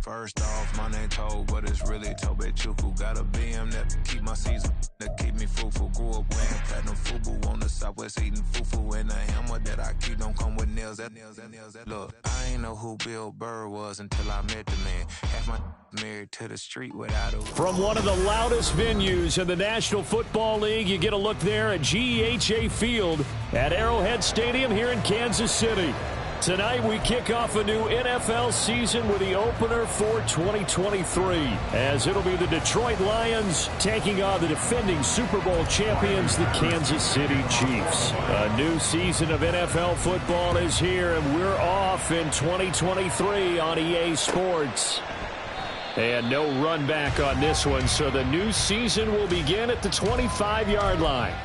First off, my name Toad, but it's really Tobe Chuku. Got a BM that keep my season, that keep me fruitful. Grew up wearing platinum FUBU on the Southwest eating fufu. And the hammer that I keep don't come with nails. Look, I ain't know who Bill Burr was until I met the man. Half my married to the street without a... From one of the loudest venues in the National Football League, you get a look there at GEHA Field at Arrowhead Stadium here in Kansas City. Tonight, we kick off a new NFL season with the opener for 2023, as it'll be the Detroit Lions taking on the defending Super Bowl champions, the Kansas City Chiefs. A new season of NFL football is here, and we're off in 2023 on EA Sports. And no run back on this one, so the new season will begin at the 25-yard line.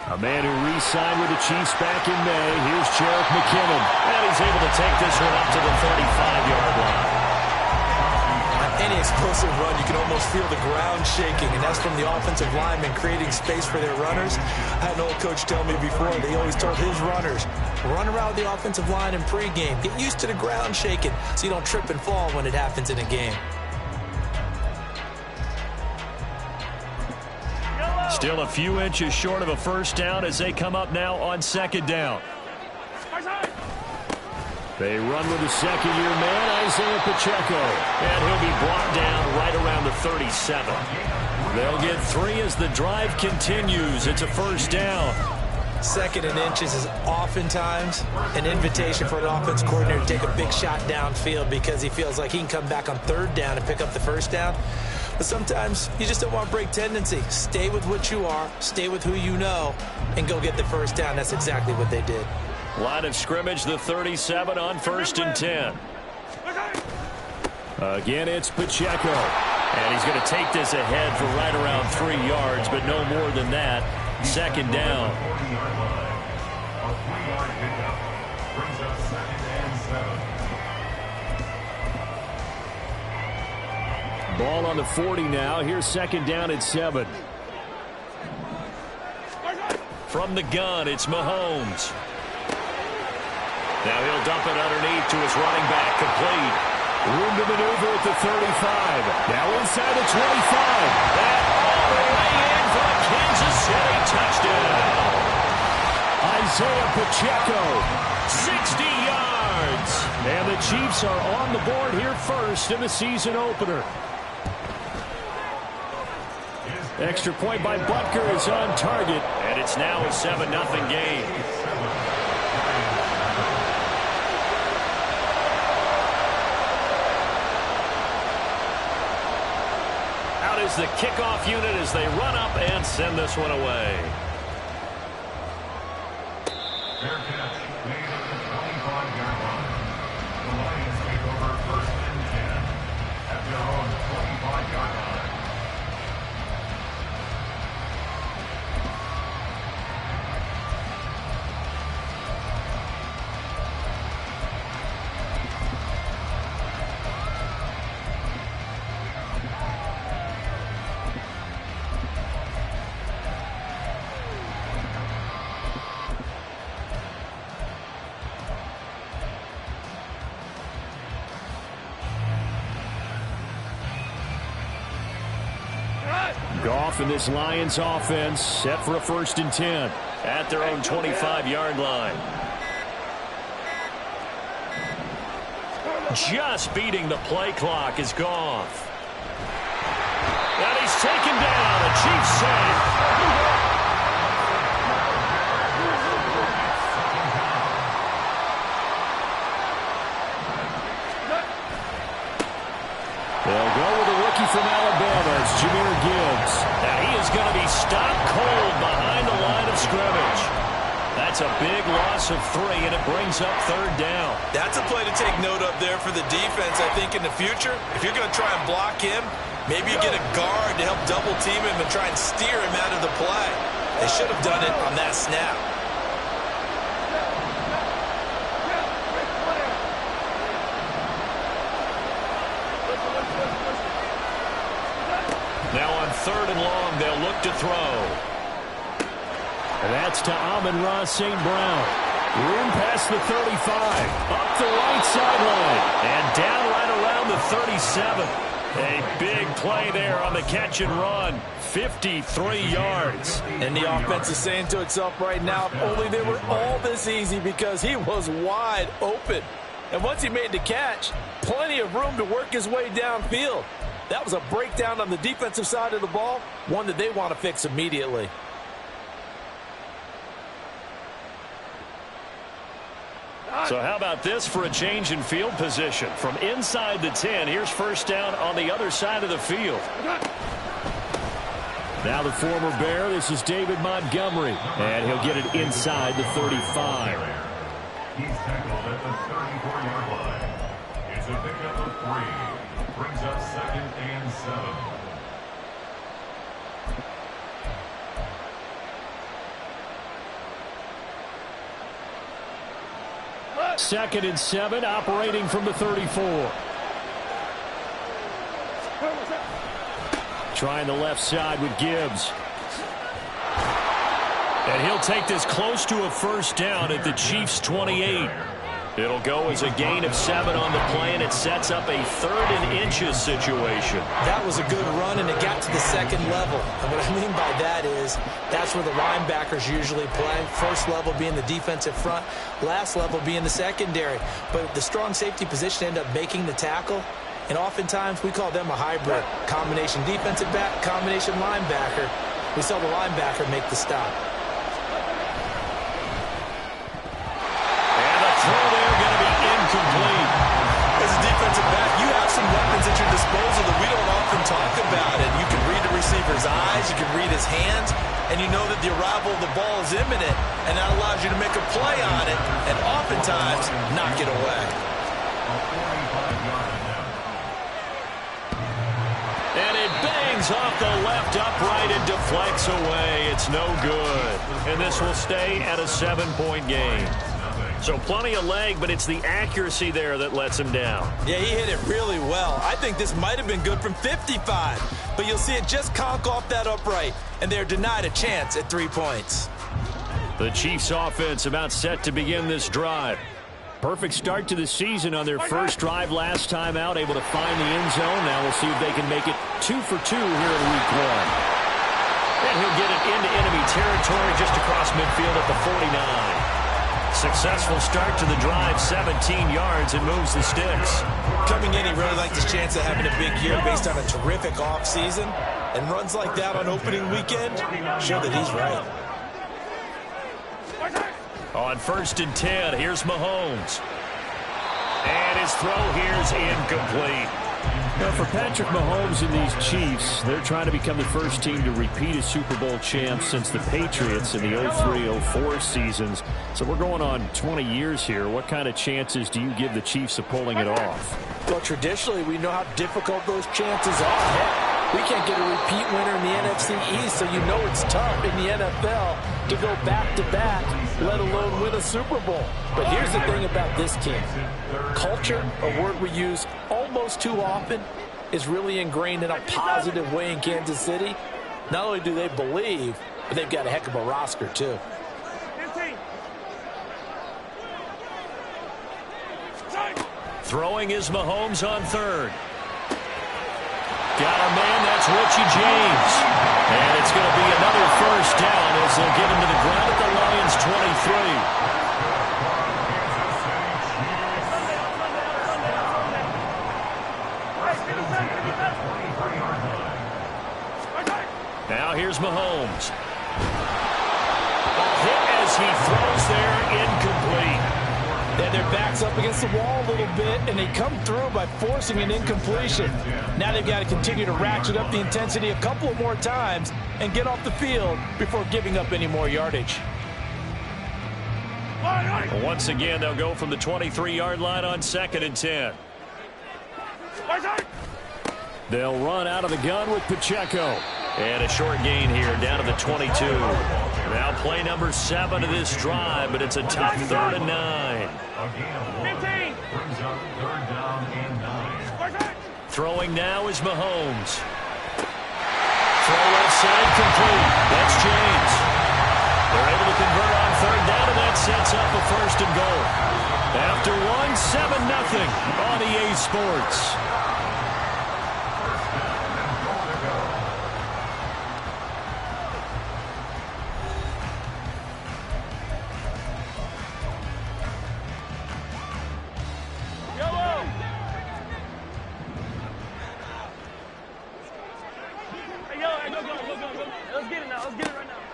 A man who re-signed with the Chiefs back in May. Here's Jerick McKinnon. And he's able to take this one up to the 35-yard line. On any explosive run, you can almost feel the ground shaking, and that's from the offensive linemen creating space for their runners. I had an old coach tell me before, they always told his runners, run around the offensive line in pregame. Get used to the ground shaking so you don't trip and fall when it happens in a game. Still a few inches short of a first down as they come up now on second down. They run with the second-year man, Isaiah Pacheco. And he'll be brought down right around the 37. They'll get 3 as the drive continues. It's a first down. Second and inches is oftentimes an invitation for an offense coordinator to take a big shot downfield because he feels like he can come back on third down and pick up the first down. But sometimes you just don't want to break tendency. Stay with what you are, stay with who you know, and go get the first down. That's exactly what they did. Line of scrimmage, the 37 on 1st and 10. Again, it's Pacheco. And he's going to take this ahead for right around 3 yards, but no more than that. Second down. Ball on the 40 now. Here's second down at 7. From the gun, it's Mahomes. Now he'll dump it underneath to his running back. Complete. Room to maneuver at the 35. Now inside the 25. And all the way in for a Kansas City touchdown. Isaiah Pacheco, 60 yards. And the Chiefs are on the board here first in the season opener. Extra point by Butker is on target, and it's now a 7-0 game. Out is the kickoff unit as they run up and send this one away. Fair catch made at the 25-yard line. The Lions take over 1st and 10 at their own 25-yard line. Goff and this Lions offense set for a 1st and 10 at their own 25-yard line. Just beating the play clock is Goff. And he's taken down. A Chiefs sack. They'll go with a rookie from Alabama. It's Jahmyr Gibbs. Now he is going to be stopped cold behind the line of scrimmage. That's a big loss of 3, and it brings up 3rd down. That's a play to take note of there for the defense, I think, in the future. If you're going to try and block him, maybe you get a guard to help double-team him and try and steer him out of the play. They should have done it on that snap. Now on 3rd and long, they'll look to throw. And that's to Amon-Ra St. Brown. Room past the 35. Up the right sideline. And down right around the 37. A big play there on the catch and run. 53 yards. And the offense is saying to itself right now, if only they were all this easy, because he was wide open. And once he made the catch, plenty of room to work his way downfield. That was a breakdown on the defensive side of the ball, one that they want to fix immediately. So how about this for a change in field position? From inside the 10, here's 1st down on the other side of the field. Now the former Bear, this is David Montgomery. And he'll get it inside the 35. He's tackled at the 34-yard line. It's a pickup of 3. Brings up 2nd and 7. Second and 7, operating from the 34. Trying the left side with Gibbs. And he'll take this close to a 1st down at the Chiefs' 28. It'll go as a gain of 7 on the play, and it sets up a 3rd and inches situation. That was a good run, and it got to the 2nd level. And what I mean by that is that's where the linebackers usually play. 1st level being the defensive front, last level being the secondary. But the strong safety position ended up making the tackle, and oftentimes we call them a hybrid. Combination defensive back, combination linebacker. We saw the linebacker make the stop. Complete. As a defensive back, you have some weapons at your disposal that we don't often talk about. And you can read the receiver's eyes, you can read his hands, and you know that the arrival of the ball is imminent, and that allows you to make a play on it and oftentimes knock it away. And it bangs off the left upright and deflects away. It's no good. And this will stay at a 7-point game. So plenty of leg, but it's the accuracy there that lets him down. Yeah, he hit it really well. I think this might have been good from 55. But you'll see it just conk off that upright, and they're denied a chance at 3 points. The Chiefs offense about set to begin this drive. Perfect start to the season on their first drive last time out, able to find the end zone. Now we'll see if they can make it 2 for 2 here in week 1. And he'll get it into enemy territory just across midfield at the 49. Successful start to the drive, 17 yards, and moves the sticks. Coming in, he really liked his chance of having a big year based on a terrific offseason. And runs like that on opening weekend show that he's right. On 1st and 10, here's Mahomes. And his throw here's incomplete. Now for Patrick Mahomes and these Chiefs, they're trying to become the first team to repeat as Super Bowl champs since the Patriots in the 03-04 seasons. So we're going on 20 years here. What kind of chances do you give the Chiefs of pulling it off? Well, traditionally, we know how difficult those chances are. Heck, we can't get a repeat winner in the NFC East, so you know it's tough in the NFL to go back-to-back, let alone win a Super Bowl. But here's the thing about this team. Culture, a word we use almost too often, is really ingrained in a positive way in Kansas City. Not only do they believe, but they've got a heck of a roster, too. Throwing is Mahomes on 3rd. Got a man, that's Richie James. And it's going to be another 1st down as they'll get him to the ground at the Lions' 23. Now here's Mahomes. A hit as he throws there, incomplete. And their back's up against the wall a little bit, and they come through by forcing an incompletion. Now they've got to continue to ratchet up the intensity a couple more times and get off the field before giving up any more yardage. Once again, they'll go from the 23-yard line on 2nd and 10. They'll run out of the gun with Pacheco. And a short gain here down to the 22. Now play number 7 of this drive, but it's a tough 3rd and 9. 15. Brings up 3rd down and 9. Throwing now is Mahomes. Throw left side complete. That's James. They're able to convert on 3rd down, and that sets up a 1st and goal. After 7-0 on EA Sports.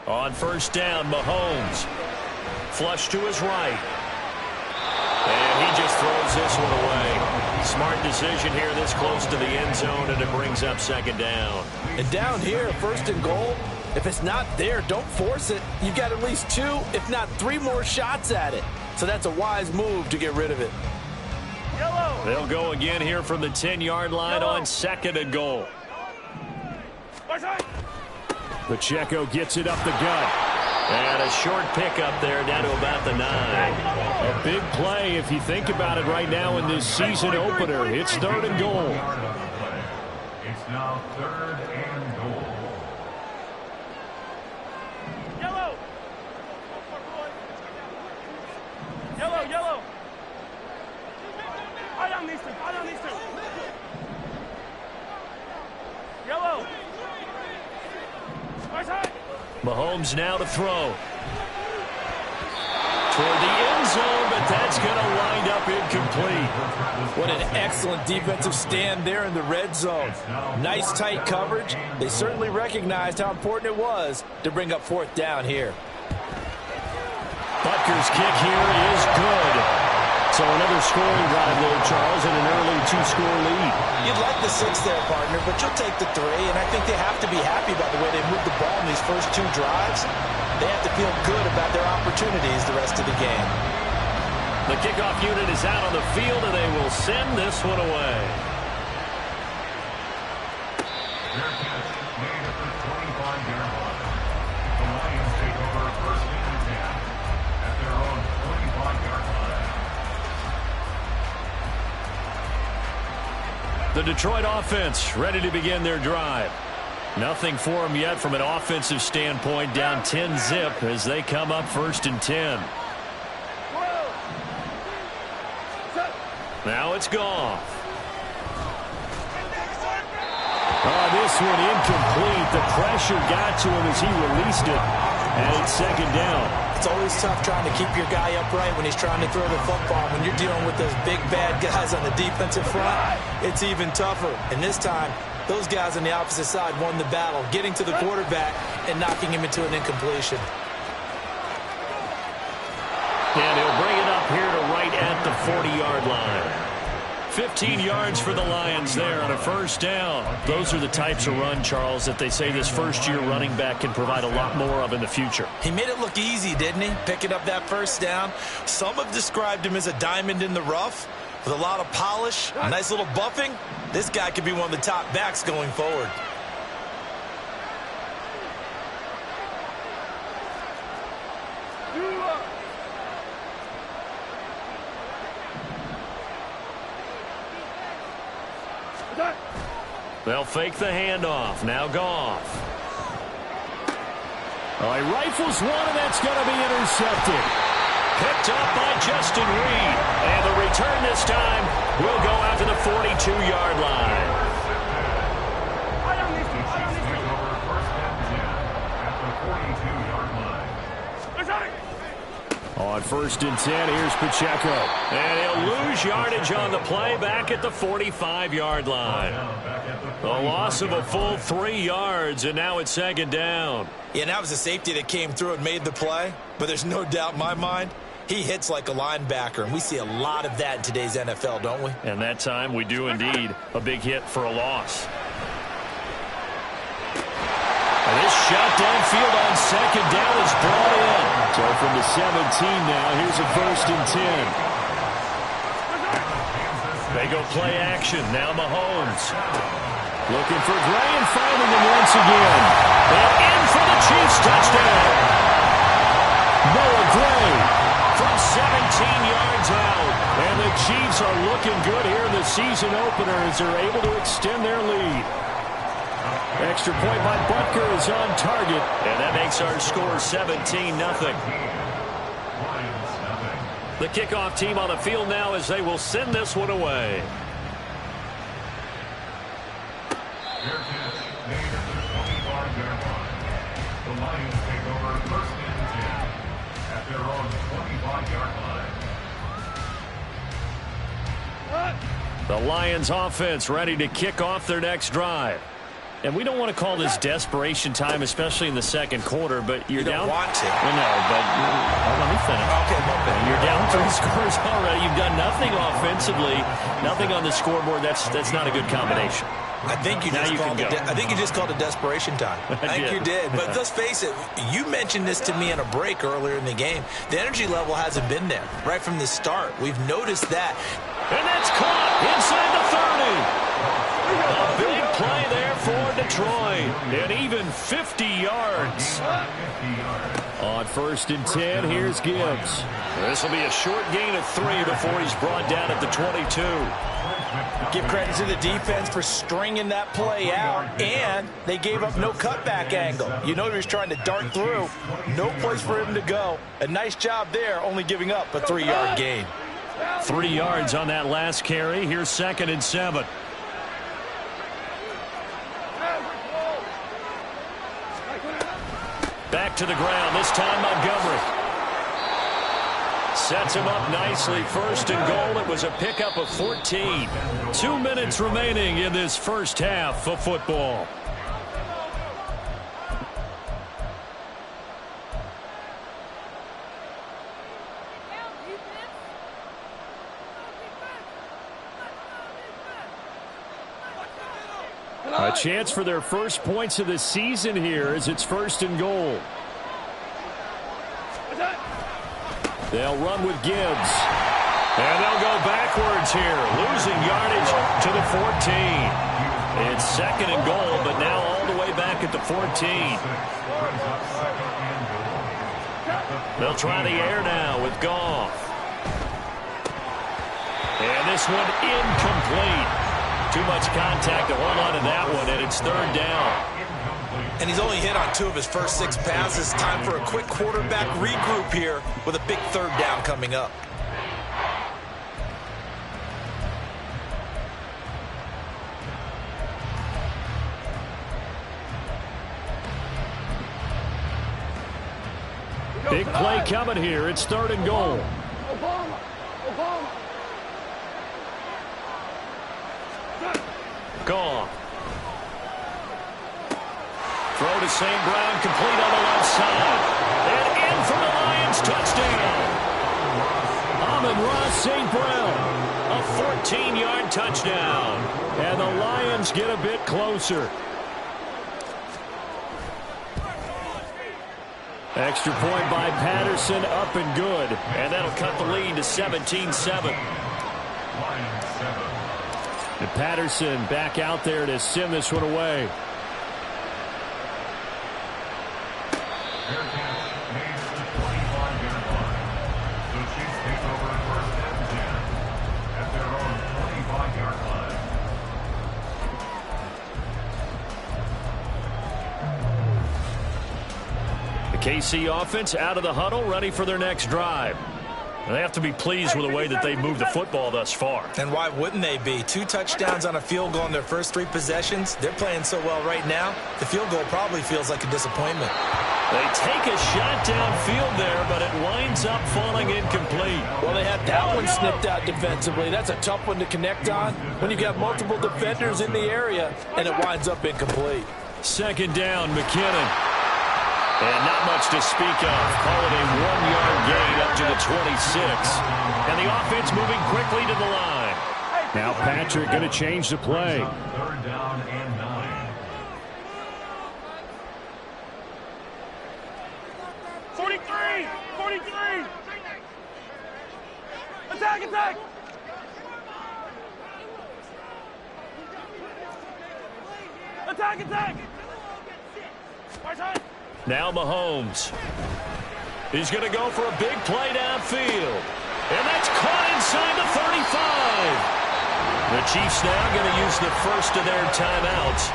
On 1st down, Mahomes. Flush to his right. And he just throws this one away. Smart decision here this close to the end zone, and it brings up 2nd down. And down here, 1st and goal, if it's not there, don't force it. You've got at least 2, if not 3 more shots at it. So that's a wise move to get rid of it. They'll go again here from the 10-yard line on 2nd and goal. Pacheco gets it up the gut. And a short pickup there down to about the 9. A big play if you think about it right now in this season opener. It's 3rd and goal. It's now 3rd and goal. Yellow. Eye on these two. Yellow. Mahomes now to throw. Toward the end zone, but that's going to wind up incomplete. What an excellent defensive stand there in the red zone. Nice tight coverage. They certainly recognized how important it was to bring up 4th down here. Butker's kick here is good. So another scoring drive there, Charles, and an early 2-score lead. You'd like the 6 there, partner, but you'll take the 3, and I think they have to be happy about the way they moved the ball in these first 2 drives. They have to feel good about their opportunities the rest of the game. The kickoff unit is out on the field, and they will send this one away. Their catch made at the 25-yard line. The Lions take over 1st and 10 at their own 25-yard line. The Detroit offense ready to begin their drive. Nothing for them yet from an offensive standpoint, down 10-zip as they come up 1st and 10. Now it's Goff. This one incomplete. The pressure got to him as he released it, and it's 2nd down. It's always tough trying to keep your guy upright when he's trying to throw the football. When you're dealing with those big, bad guys on the defensive front, it's even tougher. And this time, those guys on the opposite side won the battle, getting to the quarterback and knocking him into an incompletion. And he'll bring it up here to right at the 40-yard line. 15 yards for the Lions there on a 1st down. Those are the types of run, Charles, that they say this first-year running back can provide a lot more of in the future. He made it look easy, didn't he? Picking up that 1st down. Some have described him as a diamond in the rough with a lot of polish, a nice little buffing. This guy could be one of the top backs going forward. They'll fake the handoff. Now Goff. He rifles one, and that's going to be intercepted. Picked up by Justin Reed. And the return this time will go out to the 42-yard line. On 1st and 10, here's Pacheco. And he'll lose yardage on the play back at the 45-yard line. A loss of a full 3 yards, and now it's 2nd down. Yeah, that was a safety that came through and made the play. But there's no doubt in my mind, He hits like a linebacker, and we see a lot of that in today's NFL, don't we? And that time we do indeed. A big hit for a loss. And this shot downfield on second down is brought in. So from the 17 now, here's a 1st and 10. They go play action. Now Mahomes. Looking for Gray and finding him once again. And in for the Chiefs touchdown. Noah Gray from 17 yards out. And the Chiefs are looking good here in the season opener as they're able to extend their lead. Extra point by Butker is on target. And that makes our score 17-0. The kickoff team on the field now as they will send this one away. Their catch made at the 25-yard line. The Lions take over 1st and 10 at their own 25-yard line. The Lions offense ready to kick off their next drive. And we don't want to call this desperation time, especially in the second quarter, but you're down. You don't want to. Well, no, but let me finish. Okay. You're down 3 scores already. You've done nothing offensively, nothing on the scoreboard. That's not a good combination. I think you just called it desperation time. I think you did. But let's face it, you mentioned this to me in a break earlier in the game. The energy level hasn't been there right from the start. We've noticed that. And that's caught inside the 30. A big play there for Detroit. And even 50 yards. On 1st and 10, here's Gibbs. This will be a short gain of 3 before he's brought down at the 22. Give credit to the defense for stringing that play out, and they gave up no cutback angle. You know he was trying to dart through. No place for him to go. A nice job there, only giving up a 3-yard gain. 3 yards on that last carry. Here's 2nd and 7. Back to the ground, this time Montgomery. Sets him up nicely. 1st and goal. It was a pickup of 14. 2 minutes remaining in this first half of football. A chance for their first points of the season here as it's 1st and goal. They'll run with Gibbs. And they'll go backwards here, losing yardage to the 14. It's 2nd and goal, but now all the way back at the 14. They'll try the air now with Goff. And this one incomplete. Too much contact to hold on to that one, and it's 3rd down. And he's only hit on 2 of his first 6 passes. Time for a quick quarterback regroup here with a big 3rd down coming up. Big play coming here. It's 3rd and goal. Goff. Throw to St. Brown, complete on the left side. And in for the Lions, touchdown. Amon-Ra St. Brown, a 14-yard touchdown. And the Lions get a bit closer. Extra point by Patterson, up and good. And that'll cut the lead to 17-7. And Patterson back out there to send this one away. Their catch made at the 25-yard line. The Chiefs take over 1st and 10 at their own 25-yard line. The KC offense out of the huddle, ready for their next drive. And they have to be pleased with the way that they've moved the football thus far. And why wouldn't they be? 2 touchdowns on a field goal in their first 3 possessions. They're playing so well right now, the field goal probably feels like a disappointment. They take a shot downfield there, but it winds up falling incomplete. Well, they had that one snipped out defensively. That's a tough one to connect on when you got multiple defenders in the area, and it winds up incomplete. 2nd down, McKinnon. And not much to speak of. Call it a 1-yard gain up to the 26. And the offense moving quickly to the line. Now Patrick going to change the play. 3rd down and 9. 43! 43! Attack, attack! Attack, attack! Now Mahomes. He's going to go for a big play downfield. And that's caught inside the 35. The Chiefs now going to use the first of their timeouts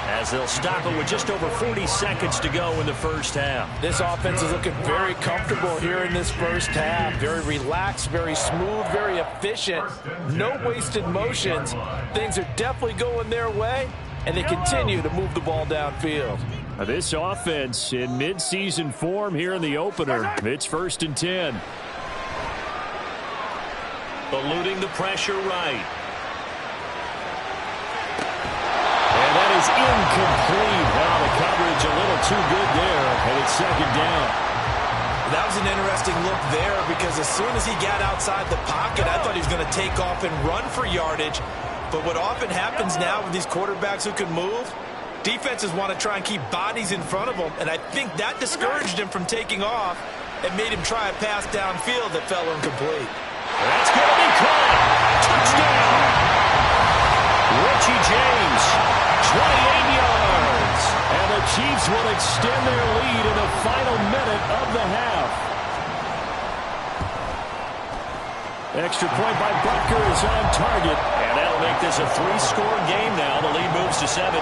as they'll stop it with just over 40 seconds to go in the first half. This offense is looking very comfortable here in this first half. Very relaxed, very smooth, very efficient. No wasted motions. Things are definitely going their way, and they continue to move the ball downfield. This offense in midseason form here in the opener. It's 1st and 10. Eluding the pressure right. And that is incomplete. Wow, the coverage a little too good there, and it's 2nd down. That was an interesting look there because as soon as he got outside the pocket, I thought he was going to take off and run for yardage. But what often happens now with these quarterbacks who can move, defenses want to try and keep bodies in front of them, and I think that discouraged him from taking off and made him try a pass downfield that fell incomplete. That's going to be caught. Touchdown. Richie James, 28 yards. And the Chiefs will extend their lead in the final minute of the half. Extra point by Butker is on target. And that'll make this a 3-score game now. The lead moves to 17.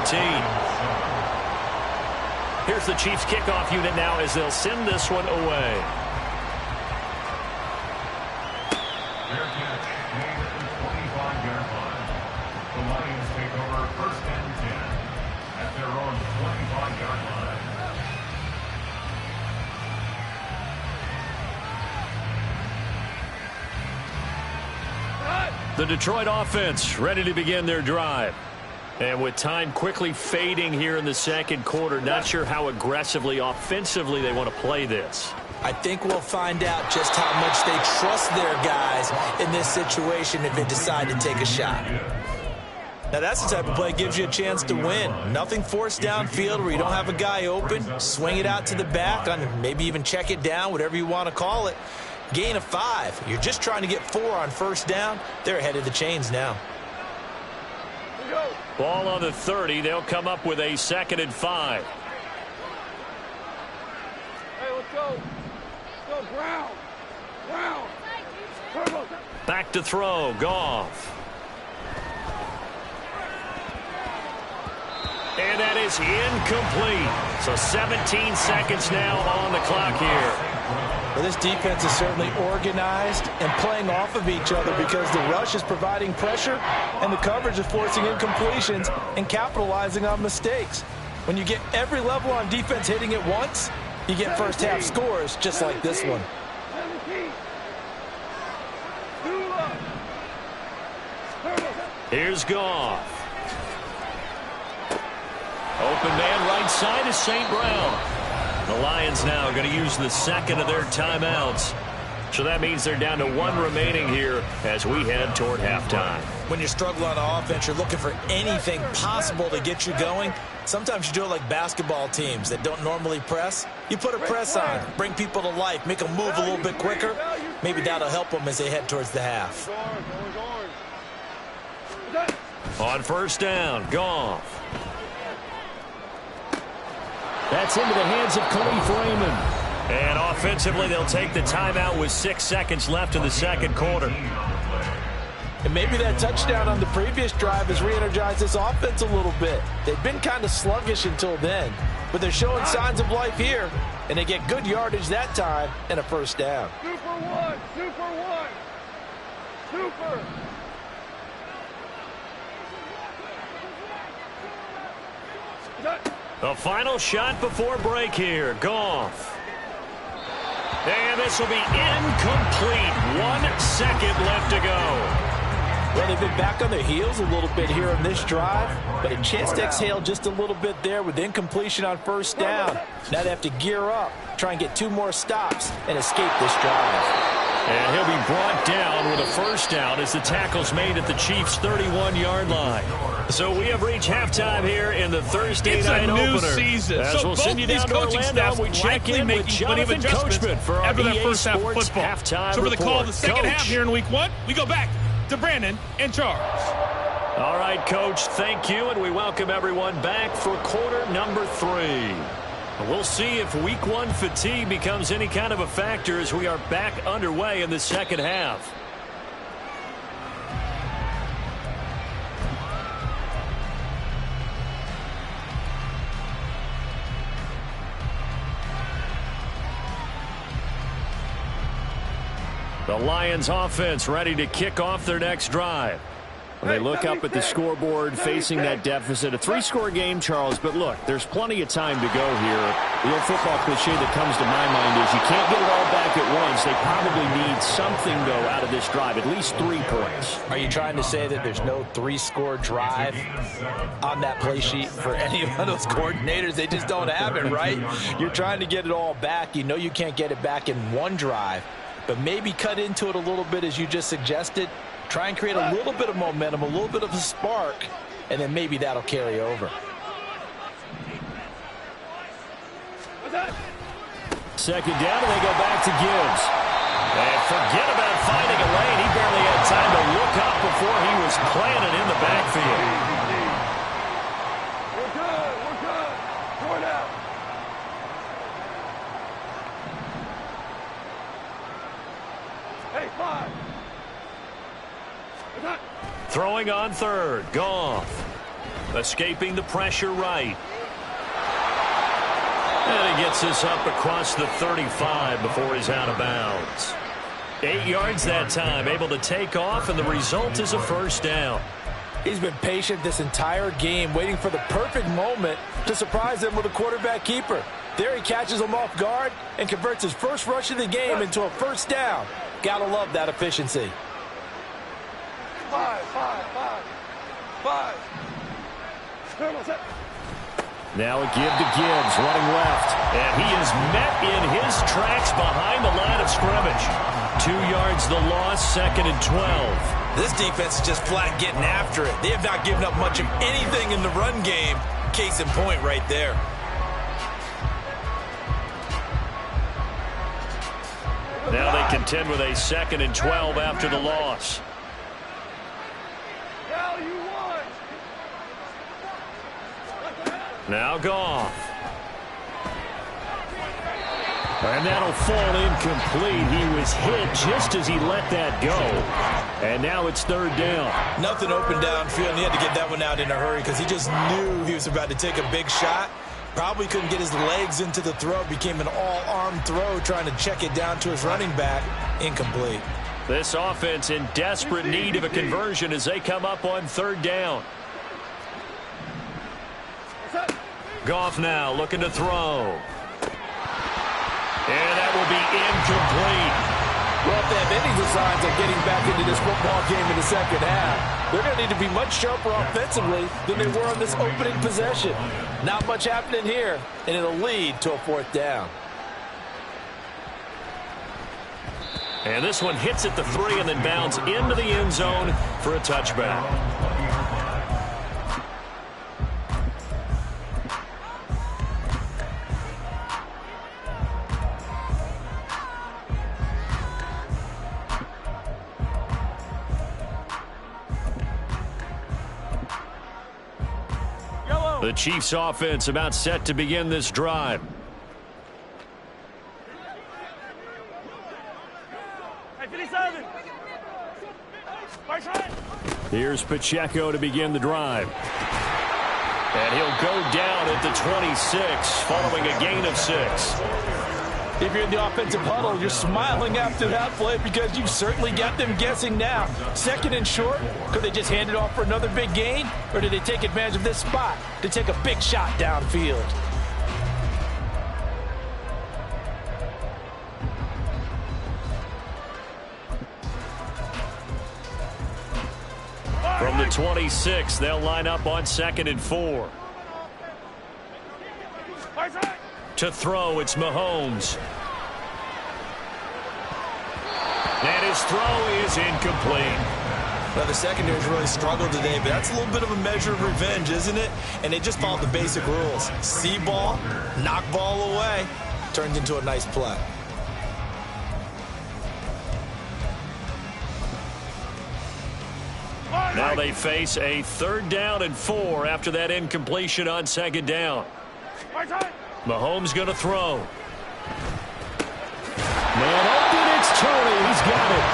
Here's the Chiefs kickoff unit now as they'll send this one away. Fair catch made at the 25-yard line. The Lions take over 1st and 10 at their own 25-yard line. The Detroit offense ready to begin their drive. And with time quickly fading here in the 2nd quarter, not sure how aggressively, offensively they want to play this. I think we'll find out just how much they trust their guys in this situation if they decide to take a shot. Now, that's the type of play that gives you a chance to win. Nothing forced downfield where you don't have a guy open. Swing it out to the back, maybe even check it down, whatever you want to call it. Gain of 5. You're just trying to get 4 on 1st down. They're ahead of the chains now. Ball on the 30. They'll come up with a 2nd and 5. Hey, let's go. Let's go, ground. Ground. Back to throw. Goff. And that is incomplete. So 17 seconds now on the clock here. Well, this defense is certainly organized and playing off of each other because the rush is providing pressure and the coverage is forcing incompletions and capitalizing on mistakes. When you get every level on defense hitting it once, you get first half scores just like this one. Here's Goff. Open man right side is St. Brown. The Lions now going to use the 2nd of their timeouts. So that means they're down to 1 remaining here as we head toward halftime. When you struggle on offense, you're looking for anything possible to get you going. Sometimes you do it like basketball teams that don't normally press. You put a press on, bring people to life, make them move a little bit quicker. Maybe that'll help them as they head towards the half. On 1st down, Goff. That's into the hands of Khalif Raymond. And offensively, they'll take the timeout with 6 seconds left in the 2nd quarter. And maybe that touchdown on the previous drive has re-energized this offense a little bit. They've been kind of sluggish until then, but they're showing signs of life here, and they get good yardage that time and a 1st down. Super one, super. The final shot before break here. Goff. And this will be incomplete. 1 second left to go. Well, they've been back on their heels a little bit here on this drive, but a chance to exhale just a little bit there with incompletion on first down. Now they have to gear up, try and get 2 more stops, and escape this drive. And he'll be brought down with a first down as the tackle's made at the Chiefs' 31-yard line. So we have reached halftime here in the Thursday night opener. It's a new season. As So we'll both send you these down to coaching Orlando, staffs we check likely in with making plenty of Jonathan adjustments Coachman for our after that EA first half of Sports football. halftime So for the call of the second Coach. half here in week 1, we go back to Brandon and Charles. All right, Coach, thank you, and we welcome everyone back for quarter number 3. We'll see if week 1 fatigue becomes any kind of a factor as we are back underway in the second half. The Lions offense ready to kick off their next drive. They look up at the scoreboard facing that deficit. A 3-score game, Charles, but look, there's plenty of time to go here. The old football cliche that comes to my mind is you can't get it all back at once. They probably need something, though, out of this drive, at least 3 points. Are you trying to say that there's no 3-score drive on that play sheet for any of those coordinators? They just don't have it, right? You're trying to get it all back. You know you can't get it back in 1 drive, but maybe cut into it a little bit as you just suggested. Try and create a little bit of momentum, a little bit of a spark, and then maybe that'll carry over. Second down, and they go back to Gibbs. And forget about finding a lane. He barely had time to look up before he was planted in the backfield. We're good. We're good. Throw it out. Hey, 5. Throwing on third, Goff. Escaping the pressure right. And he gets this up across the 35 before he's out of bounds. 8 yards that time, able to take off, and the result is a first down. He's been patient this entire game, waiting for the perfect moment to surprise them with a quarterback keeper. There he catches him off guard and converts his first rush of the game into a first down. Gotta love that efficiency. 5. Now a give to Gibbs, running left. And he is met in his tracks behind the line of scrimmage. 2 yards the loss, 2nd and 12. This defense is just flat getting after it. They have not given up much of anything in the run game. Case in point right there. Now they contend with a 2nd and 12 after the loss. Now Goff. And that'll fall incomplete. He was hit just as he let that go. And now it's 3rd down. Nothing open downfield, and he had to get that one out in a hurry because he just knew he was about to take a big shot. Probably couldn't get his legs into the throw. Became an all-arm throw trying to check it down to his running back. Incomplete. This offense in desperate need of a conversion as they come up on 3rd down. Goff now looking to throw. And that will be incomplete. Well, if they have any designs on getting back into this football game in the second half, they're going to need to be much sharper offensively than they were on this opening possession. Not much happening here, and it'll lead to a 4th down. And this one hits at the 3 and then bounds into the end zone for a touchback. The Chiefs offense about set to begin this drive. Here's Pacheco to begin the drive. And he'll go down at the 26 following a gain of 6. If you're in the offensive huddle, you're smiling after that play because you've certainly got them guessing now. 2nd and short, could they just hand it off for another big gain? Or did they take advantage of this spot to take a big shot downfield? 26. They'll line up on 2nd and 4. To throw, it's Mahomes. And his throw is incomplete. Well, the secondary's really struggled today, but that's a little bit of a measure of revenge, isn't it? And they just followed the basic rules. See ball, knock ball away. Turns into a nice play. Now they face a 3rd down and 4 after that incompletion on 2nd down. Mahomes going to throw. Man open, it's Tony. He's got it.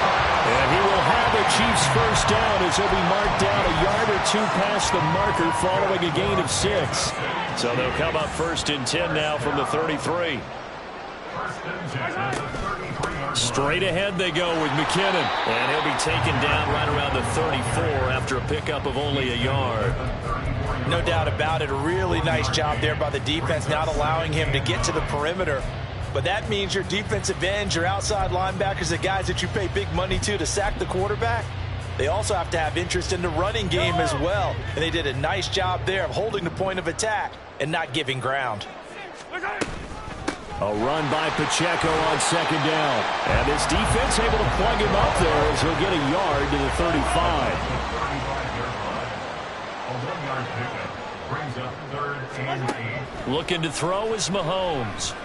And he will have the Chiefs' first down as he'll be marked down a yard or 2 past the marker following a gain of 6. So they'll come up 1st and 10 now from the 33. Straight ahead they go with McKinnon. And he'll be taken down right around the 34 after a pickup of only a yard. No doubt about it. A really nice job there by the defense, not allowing him to get to the perimeter. But that means your defensive ends, your outside linebackers, the guys that you pay big money to sack the quarterback, they also have to have interest in the running game as well. And they did a nice job there of holding the point of attack and not giving ground. A run by Pacheco on 2nd down. And this defense able to plug him up there as he'll get a yard to the 35. Looking to throw is Mahomes.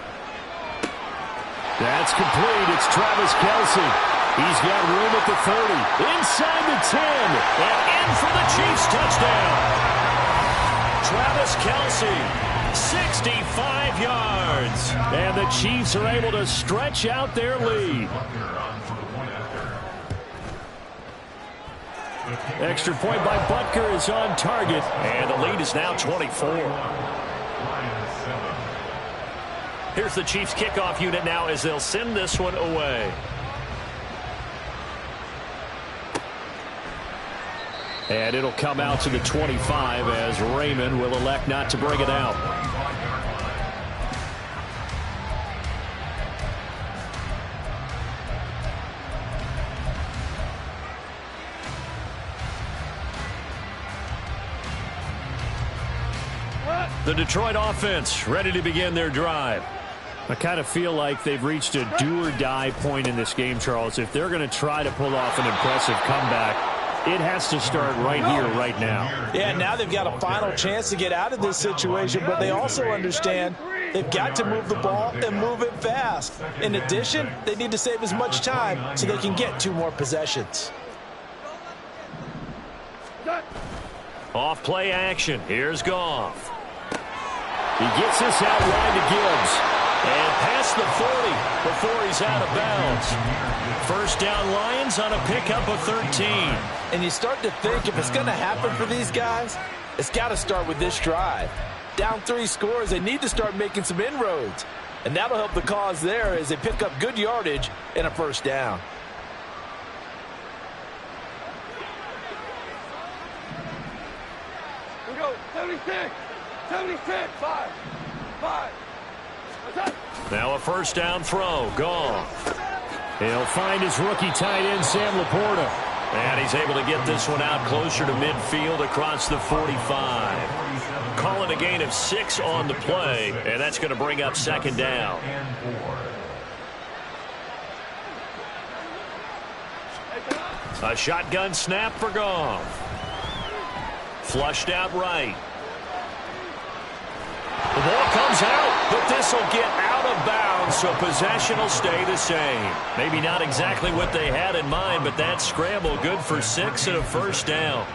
That's complete. It's Travis Kelce. He's got room at the 30. Inside the 10. And in for the Chiefs touchdown. Travis Kelce, 65 yards. And the Chiefs are able to stretch out their lead. Extra point by Butker is on target. And the lead is now 24. Here's the Chiefs kickoff unit now as they'll send this one away. And it'll come out to the 25 as Raymond will elect not to bring it out. The Detroit offense ready to begin their drive. I kind of feel like they've reached a do-or-die point in this game, Charles. If they're going to try to pull off an impressive comeback, it has to start right here, right now. Yeah, now they've got a final chance to get out of this situation, but they also understand they've got to move the ball and move it fast. In addition, they need to save as much time so they can get 2 more possessions. Off play action. Here's Goff. He gets this out wide to Gibbs. And past the 40 before he's out of bounds. First down Lions on a pickup of 13. And you start to think if it's going to happen for these guys, it's got to start with this drive. Down 3 scores, they need to start making some inroads. And that'll help the cause there as they pick up good yardage and a first down. We go 76, 76, 5. Now a first down throw. Goff. He'll find his rookie tight end, Sam Laporta. And he's able to get this one out closer to midfield across the 45. Calling a gain of 6 on the play, and that's going to bring up 2nd down. A shotgun snap for Goff. Flushed out right. The ball comes out, but this will get out of bounds, so possession will stay the same. Maybe not exactly what they had in mind, but that scramble good for 6 and a first down.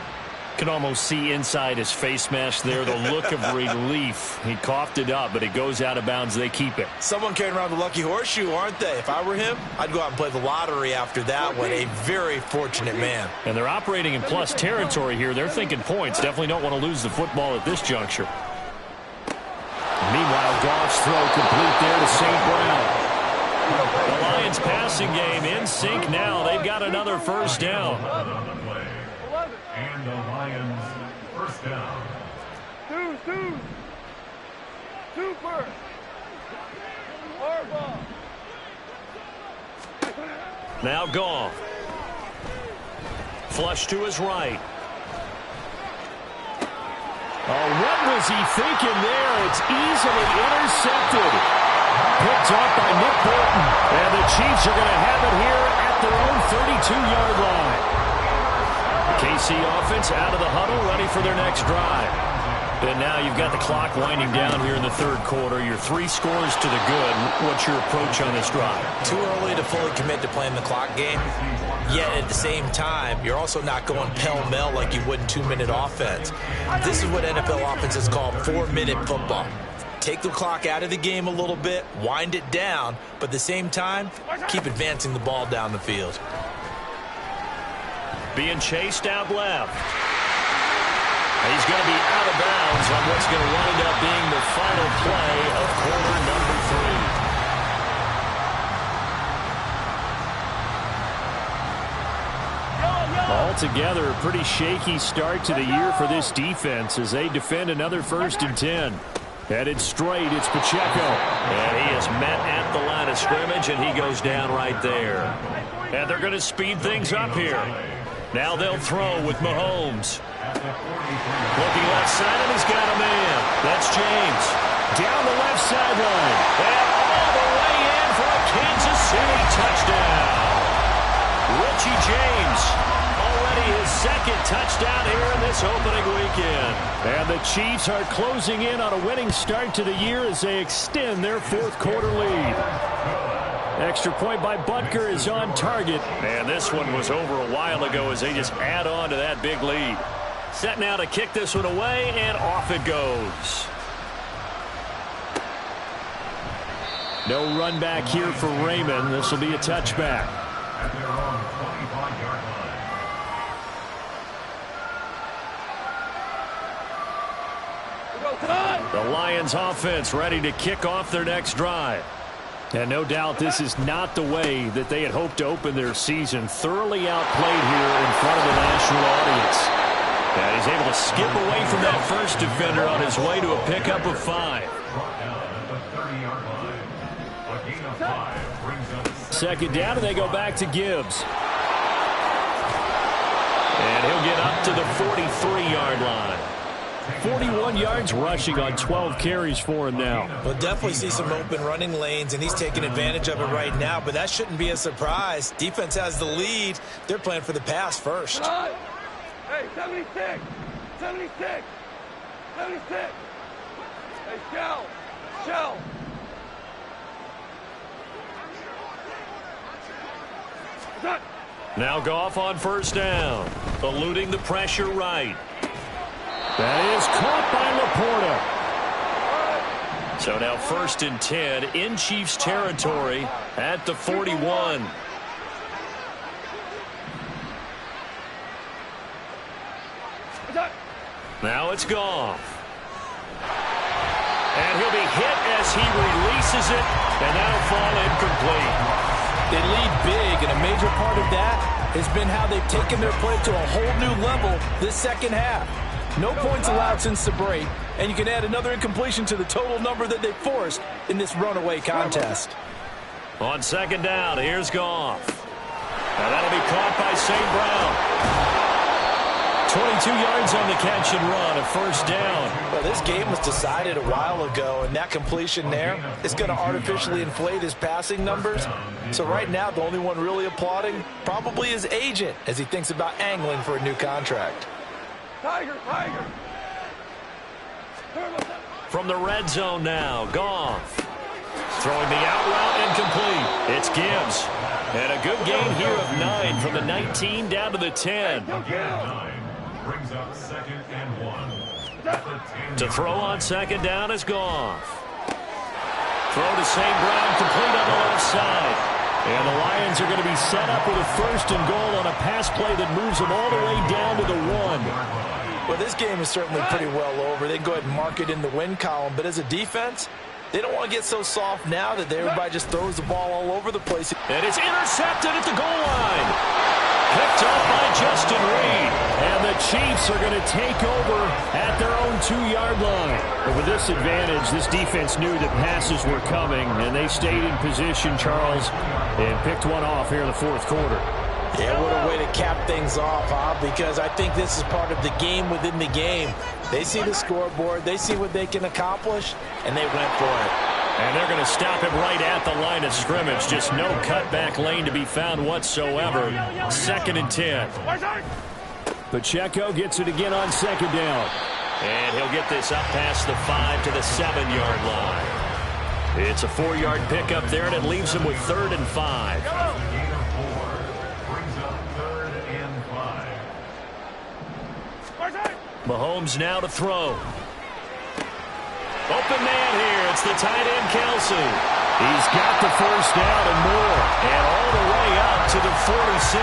Can almost see inside his face mask there the look of relief. He coughed it up, but it goes out of bounds. They keep it. Someone carrying around the lucky horseshoe, aren't they? If I were him, I'd go out and play the lottery after that one. A very fortunate man. And they're operating in plus territory here. They're thinking points. Definitely don't want to lose the football at this juncture. Meanwhile, Goff's throw complete there to St. Brown. The Lions passing game in sync now. They've got another first down. And the Lions first down. Super. Harbaugh. Now Goff. Flush to his right. Oh, what was he thinking there? It's easily intercepted. Picked up by Nick Bolton. And the Chiefs are going to have it here at their own 32-yard line. The KC offense out of the huddle, ready for their next drive. And now you've got the clock winding down here in the third quarter. You're 3 scores to the good. What's your approach on this drive? Too early to fully commit to playing the clock game. Yet at the same time, you're also not going pell-mell like you would in 2-minute offense. This is what NFL offenses call 4-minute football. Take the clock out of the game a little bit, wind it down, but at the same time, keep advancing the ball down the field. Being chased out left. He's going to be out of bounds on what's going to wind up being the final play of quarter number 3. Altogether, a pretty shaky start to the year for this defense as they defend another 1st and 10. Headed straight, it's Pacheco. And he is met at the line of scrimmage, and he goes down right there. And they're going to speed things up here. Now they'll throw with Mahomes. Looking left side, and he's got a man. That's James. Down the left sideline. And all the way in for a Kansas City touchdown. Richie James. Already his 2nd touchdown here in this opening weekend. And the Chiefs are closing in on a winning start to the year as they extend their 4th quarter lead. Extra point by Butker is on target. And this one was over a while ago as they just add on to that big lead. Set now to kick this one away, and off it goes. No run back here for Raymond. This will be a touchback. At their own 25-yard line. The Lions offense ready to kick off their next drive. And no doubt this is not the way that they had hoped to open their season. Thoroughly outplayed here in front of the national audience. And he's able to skip away from that first defender on his way to a pickup of 5. Second down, and they go back to Gibbs. And he'll get up to the 43-yard line. 41 yards rushing on 12 carries for him now. We'll definitely see some open running lanes, and he's taking advantage of it right now, but that shouldn't be a surprise. Defense has the lead. They're playing for the pass first. Hey, 76! 76! 76! Hey, Shell! Shell! Now Goff on 1st down. Eluding the pressure right. That is caught by Laporta. So now 1st and 10 in Chiefs territory at the 41. Now it's Goff. And he'll be hit as he releases it, and that'll fall incomplete. They lead big, and a major part of that has been how they've taken their play to a whole new level this second half. No points allowed since the break, and you can add another incompletion to the total number that they forced in this runaway contest. On 2nd down, here's Goff. Now that'll be caught by St. Brown. 22 yards on the catch and run, a 1st down. Well, this game was decided a while ago, and that completion there is going to artificially inflate his passing numbers. So right now, the only one really applauding probably his agent as he thinks about angling for a new contract. Tiger! Tiger! From the red zone now, Goff. Throwing the out route incomplete. It's Gibbs. And a good gain here of 9 from the 19 down to the 10. Brings up 2nd and 1. To throw on 2nd down is Goff. Throw to St. Brown, complete on the left side. And the Lions are going to be set up with a 1st and goal on a pass play that moves them all the way down to the 1. Well, this game is certainly pretty well over. They can go ahead and mark it in the win column. But as a defense, they don't want to get so soft now that everybody just throws the ball all over the place. And it's intercepted at the goal line. Picked up by Justin Reed. And the Chiefs are going to take over at their own 2-yard line. But with this advantage, this defense knew that passes were coming, and they stayed in position, Charles, and picked one off here in the 4th quarter. Yeah, what a way to cap things off, huh? Because I think this is part of the game within the game. They see the scoreboard, they see what they can accomplish, and they went for it. And they're going to stop him right at the line of scrimmage. Just no cutback lane to be found whatsoever. 2nd and 10. Pacheco gets it again on 2nd down. And he'll get this up past the 5 to the 7-yard line. It's a 4-yard pickup there, and it leaves him with 3rd and 5. Mahomes now to throw. Open man here. It's the tight end, Kelsey. He's got the first down and more. And all the way up to the 46.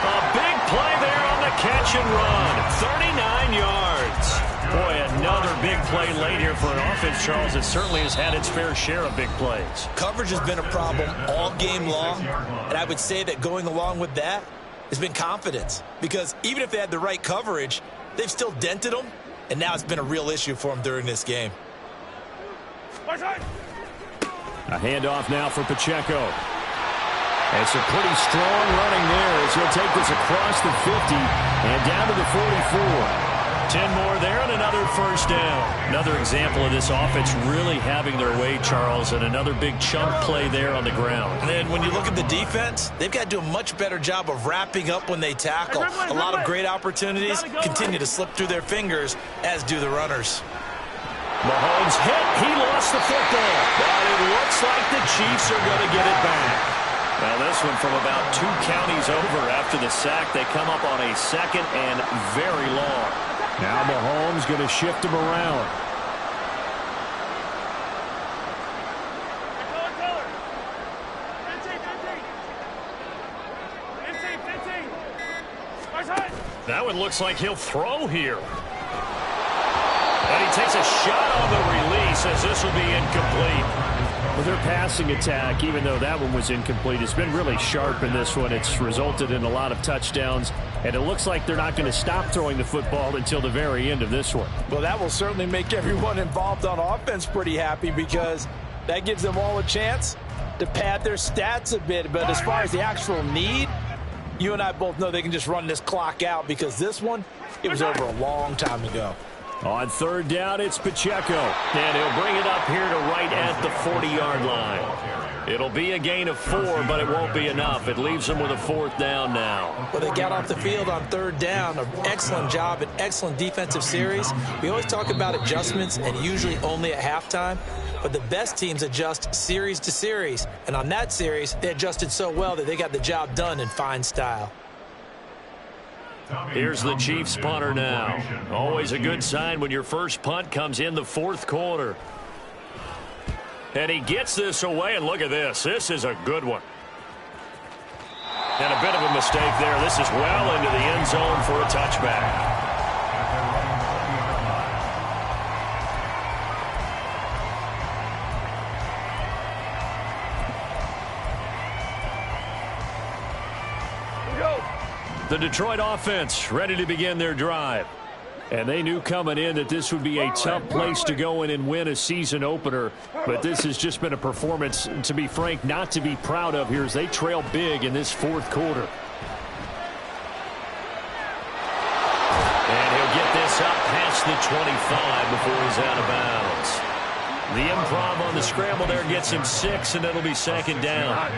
A big play there on the catch and run. 39 yards. Boy, another big play late here for an offense, Charles, that certainly has had its fair share of big plays. Coverage has been a problem all game long. And I would say that going along with that has been confidence. Because even if they had the right coverage, they've still dented them. And now it's been a real issue for him during this game. A handoff now for Pacheco. It's a pretty strong running there as he'll take this across the 50 and down to the 44. 10 more there and another first down. Another example of this offense really having their way, Charles, and another big chunk play there on the ground. And then when you look at the defense, they've got to do a much better job of wrapping up when they tackle. A lot of great opportunities continue to slip through their fingers, as do the runners. Mahomes hit. He lost the football. But it looks like the Chiefs are going to get it back. Now this one from about 2 counties over after the sack. They come up on a 2nd and very long. Now Mahomes going to shift him around. That one looks like he'll throw here. And he takes a shot on the release as this will be incomplete. Well, their passing attack, even though that one was incomplete, has been really sharp in this one. It's resulted in a lot of touchdowns, and it looks like they're not going to stop throwing the football until the very end of this one. Well, that will certainly make everyone involved on offense pretty happy because that gives them all a chance to pad their stats a bit. But as far as the actual need, you and I both know they can just run this clock out because this one, it was over a long time ago. On 3rd down, it's Pacheco. And he'll bring it up here to right at the 40-yard line. It'll be a gain of 4, but it won't be enough. It leaves them with a 4th down now. Well, they got off the field on 3rd down. An excellent job, an excellent defensive series. We always talk about adjustments, and usually only at halftime. But the best teams adjust series to series. And on that series, they adjusted so well that they got the job done in fine style. Here's the Chiefs punter now. Always a good sign when your first punt comes in the 4th quarter. And he gets this away, and look at this. This is a good one. And a bit of a mistake there. This is well into the end zone for a touchback. The Detroit offense ready to begin their drive. And they knew coming in that this would be a tough place to go in and win a season opener. But this has just been a performance, to be frank, not to be proud of here as they trail big in this 4th quarter. And he'll get this up past the 25 before he's out of bounds. The improv on the scramble there gets him 6, and it'll be 2nd down.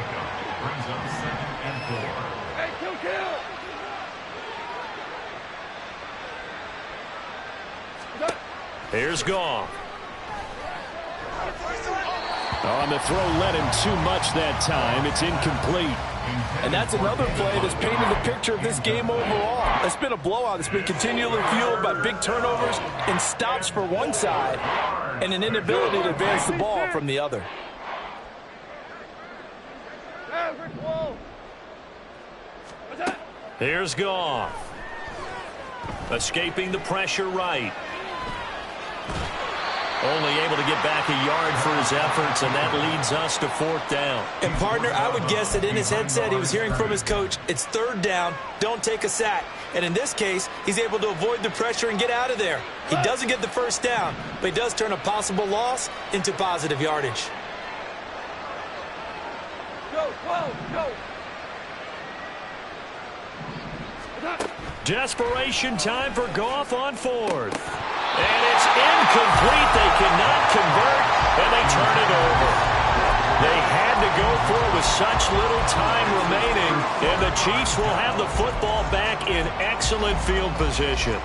Here's Goff. On the throw, led him too much that time. It's incomplete. And that's another play that's painted the picture of this game overall. It's been a blowout. It's been continually fueled by big turnovers and stops for one side and an inability to advance the ball from the other. Here's Goff. Escaping the pressure right. Only able to get back a yard for his efforts, and that leads us to 4th down. And, partner, I would guess that in his headset he was hearing from his coach, it's 3rd down, don't take a sack. And in this case, he's able to avoid the pressure and get out of there. He doesn't get the first down, but he does turn a possible loss into positive yardage. Go, go, go. Desperation time for Goff on fourth. And it's incomplete. They cannot convert, and they turn it over. They had to go for it with such little time remaining, and the Chiefs will have the football back in excellent field position.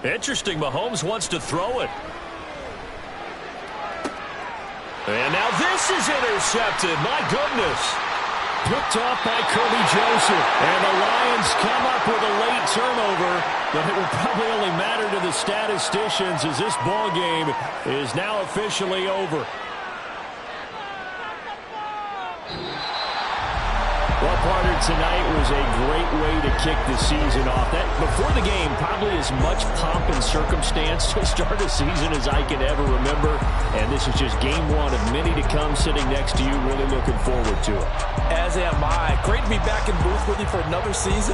Interesting, Mahomes wants to throw it. And now this is intercepted. My goodness. Picked off by Kirby Joseph. And the Lions come up with a late turnover, but it will probably only matter to the statisticians as this ball game is now officially over. Well, partner, tonight was a great way to kick the season off. That before the game, probably as much pomp and circumstance to start a season as I can ever remember. And this is just game one of many to come. Sitting next to you, really looking forward to it. As am I. Great to be back in booth with you for another season.